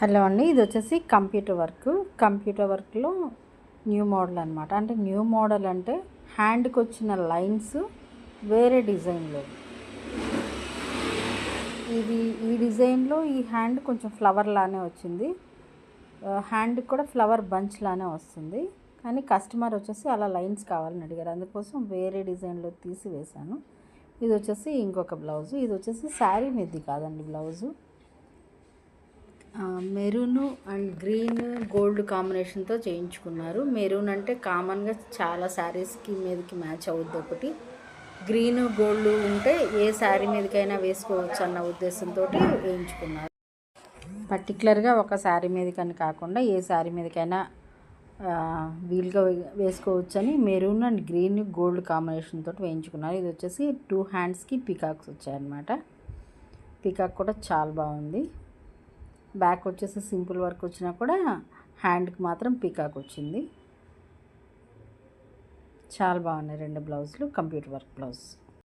Hello అండి, ఇది వచ్చేసి కంప్యూటర్ వర్క్లో న్యూ మోడల్ అనమాట. అంటే న్యూ మోడల్ అంటే హ్యాండ్కి వచ్చిన లైన్స్ వేరే డిజైన్లో. ఈ డిజైన్లో ఈ హ్యాండ్ కొంచెం ఫ్లవర్ లానే వచ్చింది. హ్యాండ్కి కూడా ఫ్లవర్ బంచ్ లానే వస్తుంది. కానీ కస్టమర్ వచ్చేసి అలా లైన్స్ కావాలని అడిగారు, అందుకోసం వేరే డిజైన్లో తీసి వేశాను. ఇది వచ్చేసి ఇంకొక బ్లౌజు. ఇది వచ్చేసి శారీ మీది కాదండి, blouse maroon and green gold కాంబినేషన్తో చేయించుకున్నారు. మెరూన్ అంటే కామన్గా చాలా శారీస్కి మీదకి మ్యాచ్ అవుద్ది ఒకటి. గ్రీన్ గోల్డ్ ఉంటే ఏ శారీ మీదకైనా వేసుకోవచ్చు అన్న ఉద్దేశంతో వేయించుకున్నారు. పర్టికులర్గా ఒక శారీ మీదకని కాకుండా ఏ శారీ మీదకైనా వీలుగా వేసుకోవచ్చని maroon and green gold combination తోటి వేయించుకున్నారు. ఇది వచ్చేసి 2 హ్యాండ్స్కి పికాక్స్ వచ్చాయన్నమాట. పికాక్ కూడా చాలా బాగుంది. బ్యాక్ వచ్చేసి సింపుల్ వర్క్ వచ్చినా కూడా హ్యాండ్కి మాత్రం పీకాక్ వచ్చింది. చాలా బాగున్నాయి రెండు బ్లౌజులు, కంప్యూటర్ వర్క్ బ్లౌజ్.